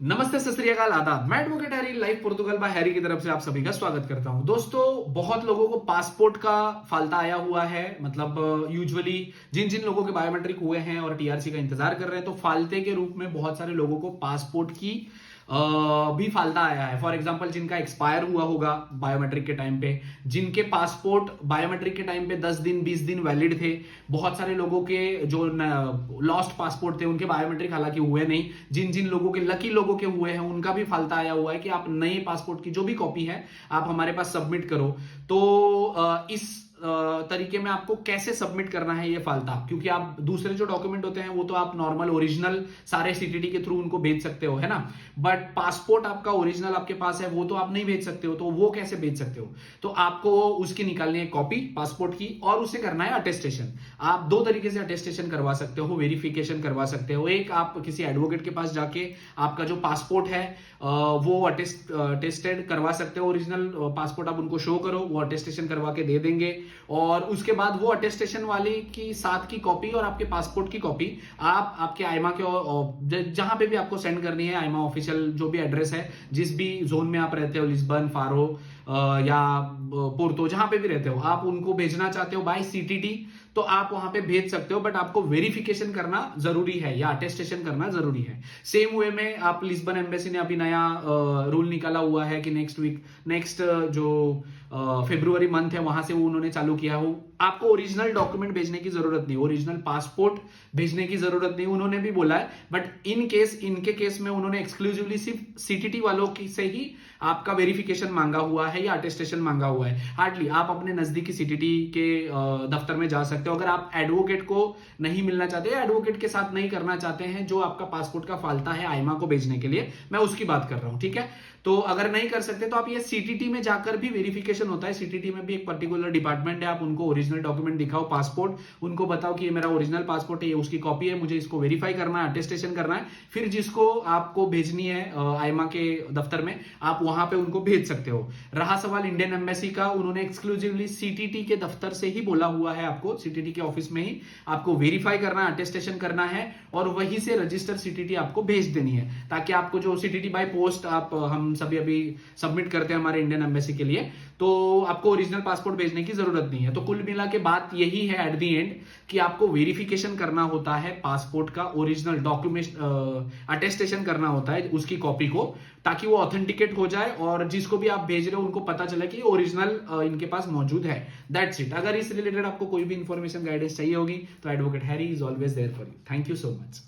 नमस्ते, सत श्री अकाल, आदाब। मैं advocate Harry, live Portugal bye Harry की तरफ से आप सभी का स्वागत करता हूं। दोस्तों, बहुत लोगों को पासपोर्ट का फाल्ता आया हुआ है। मतलब यूजुअली जिन जिन लोगों के बायोमेट्रिक हुए हैं और टीआरसी का इंतजार कर रहे हैं, तो फाल्ते के रूप में बहुत सारे लोगों को पासपोर्ट की भी फाल्ता आया है। फॉर एग्जांपल, जिनका एक्सपायर हुआ होगा बायोमेट्रिक के टाइम पे, जिनके पासपोर्ट बायोमेट्रिक के टाइम पे 10 दिन 20 दिन वैलिड थे। बहुत सारे लोगों के जो लॉस्ट पासपोर्ट थे, उनके बायोमेट्रिक हालांकि हुए नहीं। जिन जिन लोगों के, लकी लोगों के हुए हैं, उनका भी फाल्ता आया हुआ है कि आप नए पासपोर्ट की जो भी कॉपी है आप हमारे पास सबमिट करो। तो इस तरीके में आपको कैसे सबमिट करना है ये फाल्ता, क्योंकि आप दूसरे जो डॉक्यूमेंट होते हैं वो तो आप नॉर्मल ओरिजिनल सारे सीटीटी के थ्रू उनको भेज सकते हो, है ना। बट पासपोर्ट आपका ओरिजिनल आपके पास है, वो तो आप नहीं भेज सकते हो। तो वो कैसे भेज सकते हो? तो आपको उसकी निकालनी है कॉपी पासपोर्ट की, और उसे करना है अटेस्टेशन। आप दो तरीके से अटेस्टेशन करवा सकते हो, वेरिफिकेशन करवा सकते हो। एक, आप किसी एडवोकेट के पास जाके आपका जो पासपोर्ट है वो अटेस्टेड करवा सकते हो। ओरिजिनल पासपोर्ट आप उनको शो करो, वो अटेस्टेशन करवा के दे देंगे। और उसके बाद वो अटेस्टेशन वाली की साथ की कॉपी और आपके पासपोर्ट की कॉपी आप आपके आईमा के जहां पे भी आपको सेंड करनी है, आईमा ऑफिशियल जो भी एड्रेस है, जिस भी जोन में आप रहते हो, लिस्बन, फारो या पोर्तो, जहां पे भी रहते हो, आप उनको भेजना चाहते हो बाय सीटीटी, तो आप वहां पे भेज सकते हो। बट आपको वेरिफिकेशन करना जरूरी है या अटेस्टेशन करना जरूरी है। सेम वे में आप, लिस्बन एम्बेसी ने अभी नया रूल निकाला हुआ है कि नेक्स्ट जो फेब्रुवरी मंथ है, वहां से वो उन्होंने चालू किया हो। आपको ओरिजिनल डॉक्यूमेंट भेजने की जरूरत नहीं, ओरिजिनल पासपोर्ट भेजने की जरूरत नहीं, उन्होंने भी बोला है। बट इनके केस में उन्होंने एक्सक्लूसिवली सिर्फ सीटीटी वालों की से ही आपका वेरिफिकेशन मांगा हुआ है या अटेस्टेशन मांगा हुआ है। हार्डली आप अपने नजदीकी सीटीटी के दफ्तर में जा सकते हो। अगर आप एडवोकेट को नहीं मिलना चाहते, एडवोकेट के साथ नहीं करना चाहते हैं जो आपका पासपोर्ट का फाल्ता है आईमा को भेजने के लिए, मैं उसकी बात कर रहा हूं, ठीक है। तो अगर नहीं कर सकते तो आप ये सीटीटी में जाकर भी वेरिफिकेशन होता है। सीटीटी में भी एक पर्टिकुलर डिपार्टमेंट है, आप उनको ओरिजिनल डॉक्यूमेंट दिखाओ, पासपोर्ट, उनको बताओ कि ये मेरा ओरिजिनल पासपोर्ट है, ये उसकी कॉपी है, मुझे इसको वेरीफाई करना है, अटेस्टेशन करना है। फिर जिसको आपको भेजनी है आईमा के दफ्तर में, आप वहां पे उनको भेज सकते हो। रहा सवाल इंडियन एम्बेसी का, उन्होंने एक्सक्लूसिवली सीटीटी के दफ्तर से ही बोला हुआ है, आपको सीटीटी के ऑफिस में ही आपको वेरीफाई करना है, अटेस्टेशन करना है, और वहीं से रजिस्टर सीटीटी आपको भेज देनी है, ताकि आपको जो सीटीटी बाय पोस्ट आप हम सभी अभी सबमिट करते हैं हमारे इंडियन एम्बेसी के लिए, तो आपको ओरिजिनल पासपोर्ट भेजने की जरूरत नहीं है। तो कुल मिला के बात यही है एट द एंड, कि आपको वेरिफिकेशन करना होता है पासपोर्ट का, ओरिजिनल डॉक्यूमेंट अटेस्टेशन करना होता है उसकी कॉपी को, ताकि वो ऑथेंटिकेट हो जाए और जिसको भी आप भेज रहे हो उनको पता चले कि ओरिजिनल इनके पास मौजूद है। That's it. अगर इस रिलेटेड आपको कोई भी इंफॉर्मेशन, गाइडेंस चाहिए होगी, तो advocate Harry is always there for you. Thank you so much.